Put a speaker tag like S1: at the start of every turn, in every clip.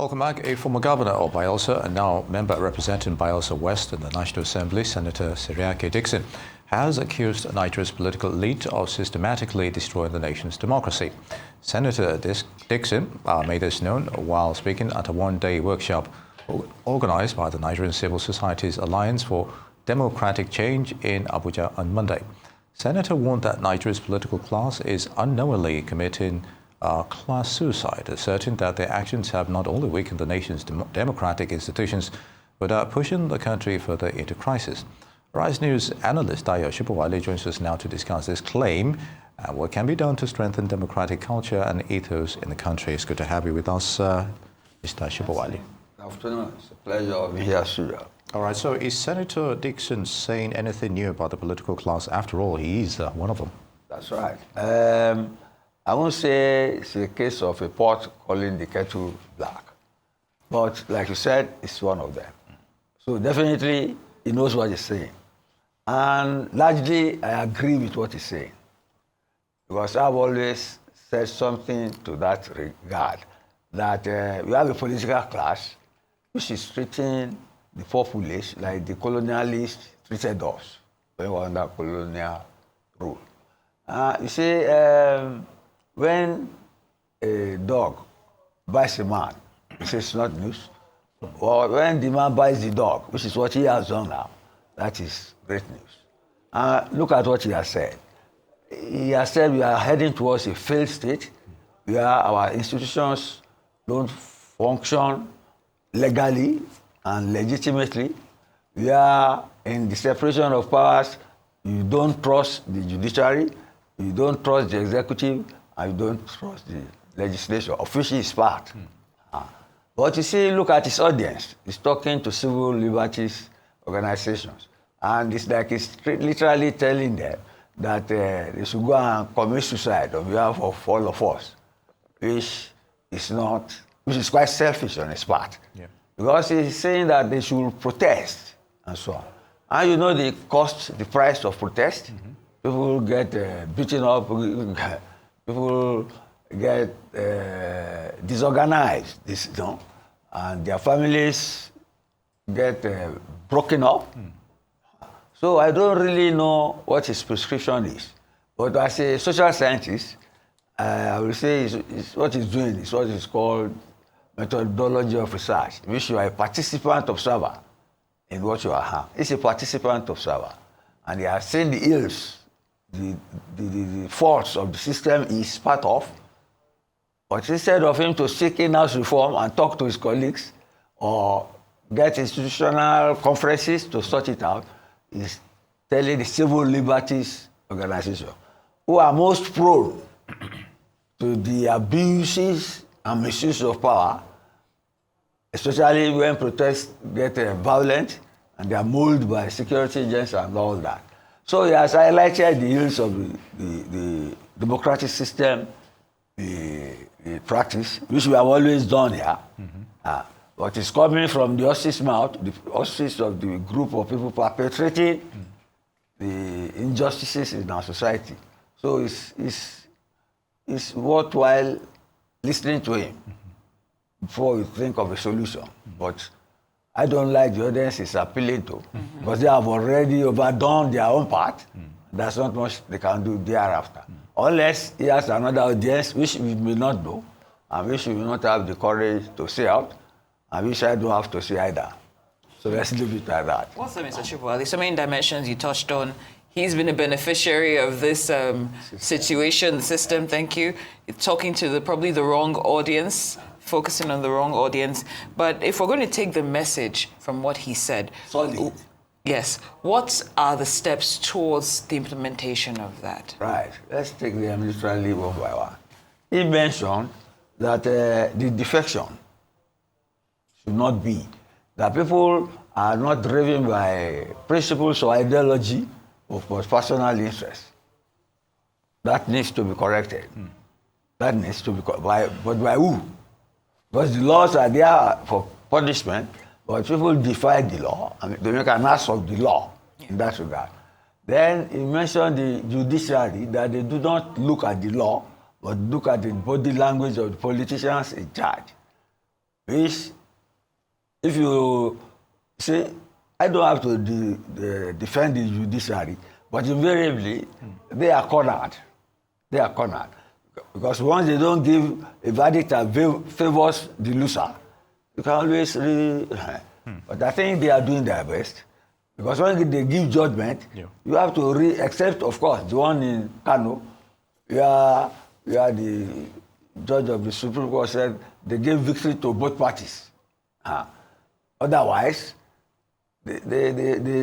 S1: Welcome back. A former governor of Bayelsa and now member representing Bayelsa West in the National Assembly, Senator Seriake Dickson, has accused Nigeria's political elite of systematically destroying the nation's democracy. Senator Dickson made this known while speaking at a one-day workshop organized by the Nigerian Civil Society's Alliance for Democratic Change in Abuja on Monday. Senator warned that Nigeria's political class is unknowingly committing class suicide, asserting that their actions have not only weakened the nation's democratic institutions, but are pushing the country further into crisis. Rise News analyst Dayo joins us now to discuss this claim and what can be done to strengthen democratic culture and ethos in the country. It's good to have you with us, Mr. Sobowale.
S2: Good afternoon. It's a pleasure to be here, Surya.
S1: All right, so is Senator Dickson saying anything new about the political class? After all, he is one of them.
S2: That's right. I won't say it's a case of a pot calling the kettle black, but like you said, it's one of them. So definitely, he knows what he's saying. And largely, I agree with what he's saying, because I've always said something to that regard, that we have a political class which is treating the populace like the colonialists treated us when we were under colonial rule. You see, when a dog bites a man, it's not news. Or when the man bites the dog, which is what he has done now, that is great news. Look at what he has said. He has said we are heading towards a failed state, where our institutions don't function legally and legitimately. We are in the separation of powers. You don't trust the judiciary, you don't trust the executive, and you don't trust the legislature, of which he is part. But you see, look at his audience. He's talking to civil liberties organizations. And it's like he's literally telling them that they should go and commit suicide on behalf of all of us, which is quite selfish on his part. Yeah. Because he's saying that they should protest and so on. And you know the price of protest? Mm-hmm. People get beaten up, people get disorganized, and their families get broken up. Mm. So I don't really know what his prescription is. But as a social scientist, I will say what he's doing is what is called methodology of research, in which you are a participant observer in what you are. He's a participant observer. And he has seen the ills, the faults of the system he's part of. But instead of him to seek in-house reform and talk to his colleagues or get institutional conferences to sort it out, he's telling the civil liberties organization, who are most prone to the abuses and misuse of power, especially when protests get violent and they are molded by security agents and all that. So he has highlighted the ills of the democratic system, the practice, which we have always done here. Mm-hmm. But it's coming from the horse's mouth, the horses of the group of people perpetrating the injustices in our society. So it's worthwhile listening to him before you think of a solution. But I don't like the audience is appealing to, because they have already overdone their own part. There's not much they can do thereafter. Unless he has another audience, which we may not know, and which we will not have the courage to say out, and which I don't have to say either. So let's leave it like that.
S3: What's up, Mr. Sobowale? So many dimensions you touched on. He's been a beneficiary of this situation, the system, thank you. Talking to probably the wrong audience, focusing on the wrong audience. But if we're going to take the message from what he said,
S2: solid.
S3: Yes, what are the steps towards the implementation of that?
S2: Right, let's take them literally one by one. He mentioned that the defection should not be, that people are not driven by principles or ideology of personal interest. That needs to be corrected. That needs to be corrected. But by who? Because the laws are there for punishment, but people defy the law. I mean, they make an ass of the law in that regard. Then he mentioned the judiciary, that they do not look at the law, but look at the body language of the politicians in charge. which, if you say, I don't have to defend the judiciary, but invariably, they are cornered. They are cornered. Because once they don't give a verdict that favors the loser, you can always But I think they are doing their best. Because when they give judgment, you have to except, of course, the one in Kano, you are the judge of the Supreme Court said they gave victory to both parties. Otherwise, they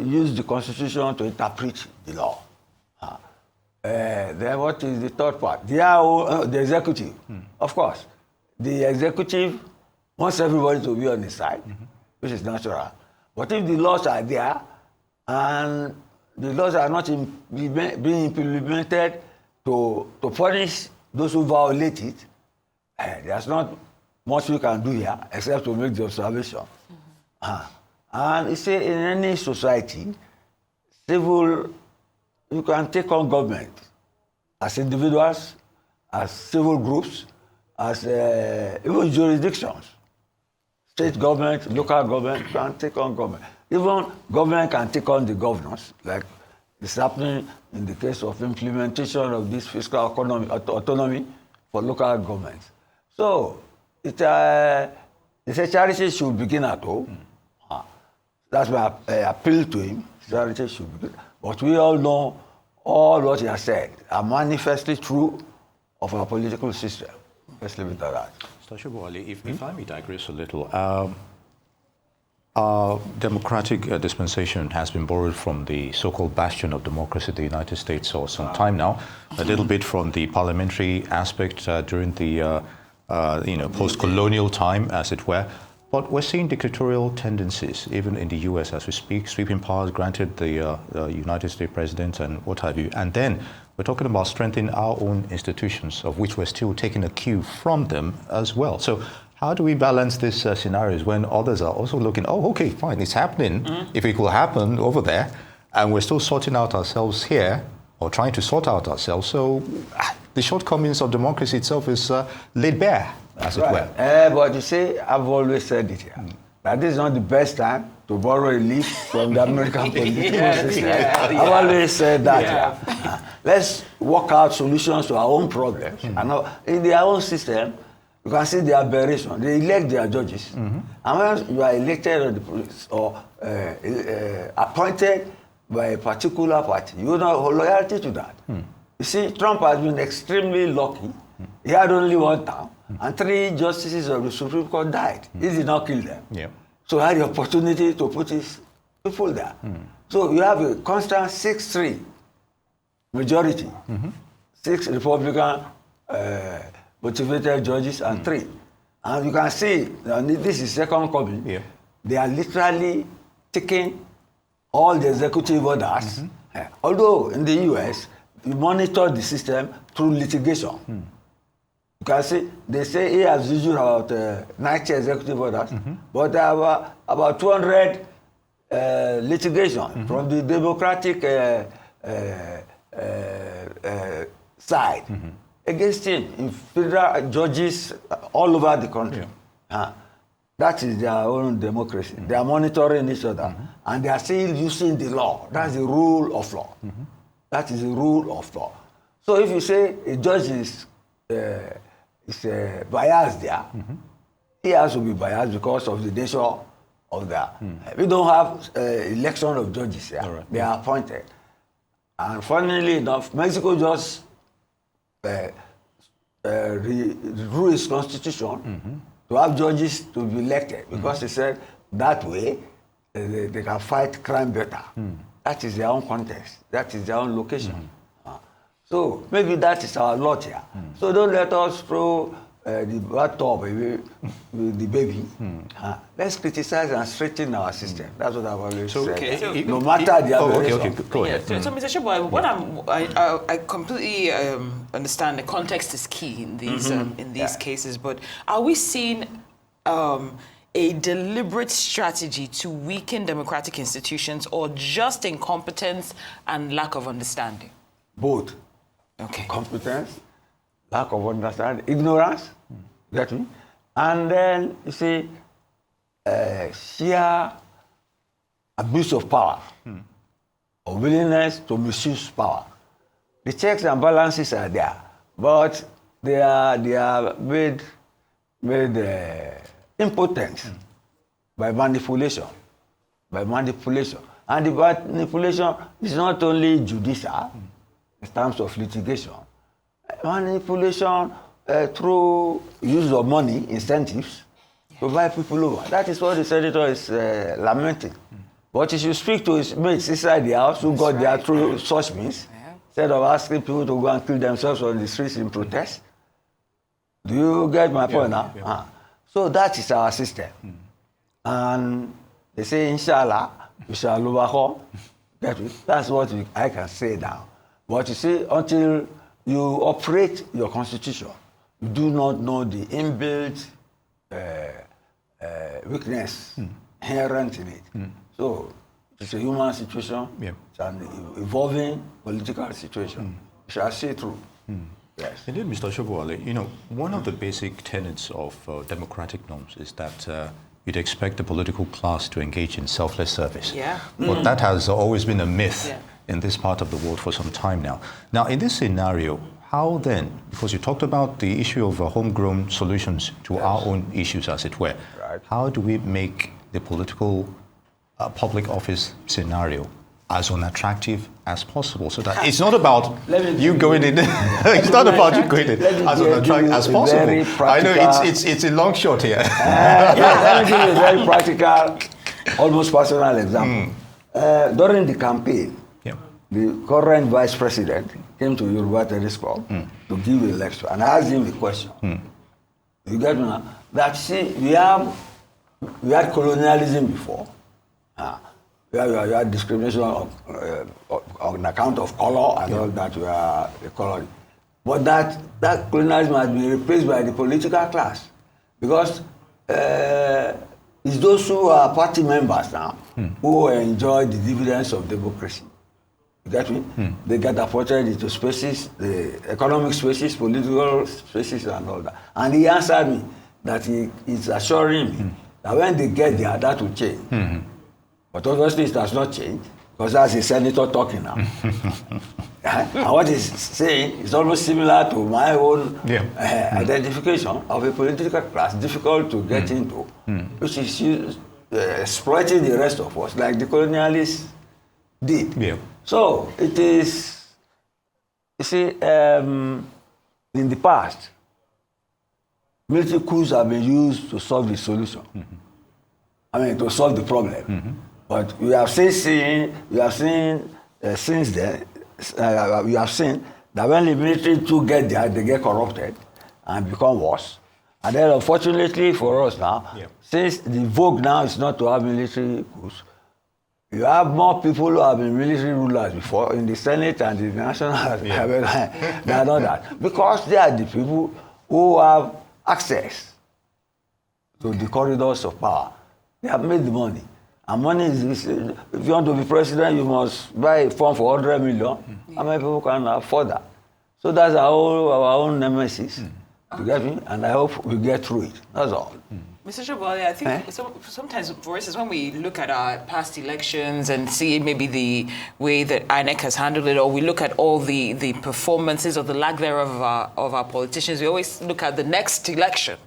S2: use the Constitution to interpret the law. Then what is the third part? The executive. Of course, the executive wants everybody to be on his side, which is natural. But if the laws are there and the laws are not being implemented to punish those who violate it, there's not much we can do here except to make the observation. And you see, in any society, you can take on government as individuals, as civil groups, as even jurisdictions. State government, local government can take on government. Even government can take on the governors, like it's happening in the case of implementation of this fiscal autonomy for local governments. So it's a charity should begin at home. That's my appeal to him. Charity should begin. But we all know all what he has said are manifestly true of our political system. Let's leave it at that.
S1: Mr. Sobowale, if I may digress a little, our democratic dispensation has been borrowed from the so-called bastion of democracy in the United States for some time now, a little bit from the parliamentary aspect during the post-colonial time, as it were. But we're seeing dictatorial tendencies, even in the U.S. as we speak, sweeping powers granted the United States president and what have you. And then we're talking about strengthening our own institutions, of which we're still taking a cue from them as well. So how do we balance these scenarios when others are also looking, oh, okay, fine, it's happening, if it will happen over there, and we're still sorting out ourselves here, or trying to sort out ourselves. So the shortcomings of democracy itself is laid bare, as it were.
S2: But you see, I've always said it here, that this is not the best time to borrow a leaf from the American political system. I've always said that. Let's work out solutions to our own problems. And in their own system, you can see the aberration. They elect their judges. And when you are elected or appointed by a particular party, you know loyalty to that. You see, Trump has been extremely lucky. He had only one term, and 3 justices of the Supreme Court died. He did not kill them. So he had the opportunity to put his people there. So you have a constant 6-3 majority. 6 Republican motivated judges and 3. And you can see, this is second coming. They are literally taking all the executive orders. Although in the US, we monitor the system through litigation. You can see, they say he has issued about 90 executive orders, but there are about 200 litigation from the Democratic side against him in federal judges all over the country. That is their own democracy. They are monitoring each other, and they are still using the law. That's the rule of law. That is the rule of law. So if you say a judge is biased there, he has to be biased because of the nature of that. We don't have election of judges here. They are appointed. And funnily enough, Mexico just rewrote its constitution to have judges to be elected because they said that way they can fight crime better. That is their own context. That is their own location. So maybe that is our lot here. So don't let us throw the bathtub with the baby. Let's criticize and straighten our system. That's what I've always said. No matter the aberration.
S1: Go ahead.
S3: So Mr. Sobowale, what I completely understand the context is key in these cases, but are we seeing a deliberate strategy to weaken democratic institutions or just incompetence and lack of understanding?
S2: Both. Competence, lack of understanding, ignorance, get me? And then, you see, sheer abuse of power, or willingness to misuse power. The checks and balances are there, but they are made impotent by manipulation. And the manipulation is not only judicial in terms of litigation. Manipulation through use of money, incentives, to buy people over. That is what the senator is lamenting. But if you speak to his mates inside the house who got there through such means, instead of asking people to go and kill themselves on the streets in protest. Do you get my point now? Yeah. So that is our system. And they say, inshallah, we shall overcome. That's what I can say now. But you see, until you operate your constitution, you do not know the inbuilt weakness inherent in it. So it's a human situation. It's an evolving political situation. We shall see through. Yes.
S1: Indeed, Mr. Sobowale, you know, one of the basic tenets of democratic norms is that you'd expect the political class to engage in selfless service.
S3: Yeah.
S1: But that has always been a myth in this part of the world for some time now. Now, in this scenario, how then, because you talked about the issue of homegrown solutions to our own issues, as it were, how do we make the political public office scenario as unattractive as possible, so that it's not about you going in. It's not about you going in as unattractive as possible. I know it's a long shot here.
S2: Let me give you a very practical, almost personal example. During the campaign, the current vice president came to Yoruba Tennis Club to give a lecture, and I asked him a question. You get me now? That see, we had colonialism before. We had discrimination on account of color and all that. We are a colony. But that colonialism has been replaced by the political class, because it's those who are party members now who enjoy the dividends of democracy. You get me? They get appointed into spaces, the economic spaces, political spaces, and all that. And he answered me that he is assuring me that when they get there, that will change. But obviously it has not changed, because that's a senator talking now. And what he's saying is almost similar to my own identification of a political class, difficult to get into, which is exploiting the rest of us, like the colonialists did. So it is, you see, in the past, military coups have been used to solve the solution. I mean, to solve the problem. But we have since then, we have seen that when the military too get there, they get corrupted and become worse. And then, unfortunately for us now, since the vogue now is not to have military coups, you have more people who have been military rulers before in the Senate and the National than others, because they are the people who have access to the corridors of power. They have made the money. And money is, if you want to be president, you must buy a form for 100 million. How many people can afford that? So that's our own nemesis. You get me? And I hope we get through it. That's all.
S3: Mr. Sobowale, I think sometimes, for instance, when we look at our past elections and see maybe the way that INEC has handled it, or we look at all the performances or the lack thereof of our politicians, we always look at the next election,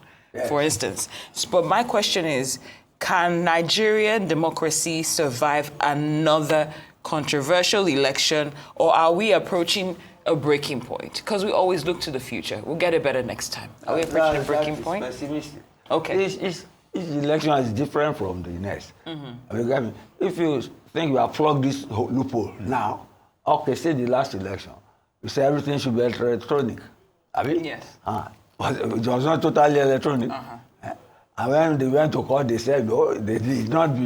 S3: for instance. But my question is, can Nigerian democracy survive another controversial election, or are we approaching a breaking point? Because we always look to the future. We'll get it better next time. Are we approaching a breaking point?
S2: Pessimistic.
S3: Okay.
S2: Each election is different from the next. I mean, if you think you have plugged this loophole now, okay, say the last election, you say everything should be electronic. I mean,
S3: yes.
S2: But it was not totally electronic. And when they went to court, they said, no, it need not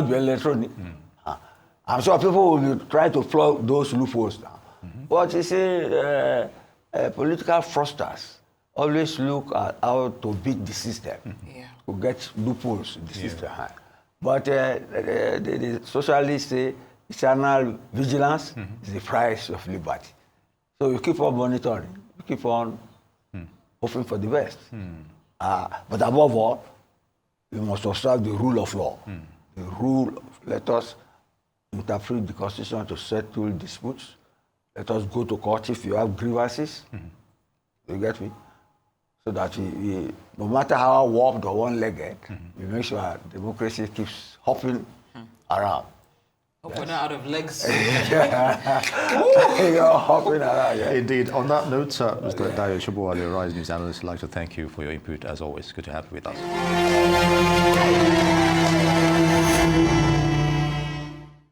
S2: be electronic. I'm sure people will try to plug those loopholes now. But you see, political fraudsters always look at how to beat the system, to get loopholes in the system. But the socialists say eternal vigilance is the price of liberty. So you keep on monitoring, you keep on hoping for the best. But above all, we must observe the rule of law. The rule, let us interpret the Constitution to settle disputes. Let us go to court if you have grievances. You get me? So that we, no matter how warped or one-legged, we make sure our democracy keeps hopping around.
S3: Hope we're not out of legs.
S2: You're hopping around, yeah.
S1: Indeed. On that note, Mr. Dayo Sobowale, a Rise News analyst, I'd like to thank you for your input as always. Good to have you with us.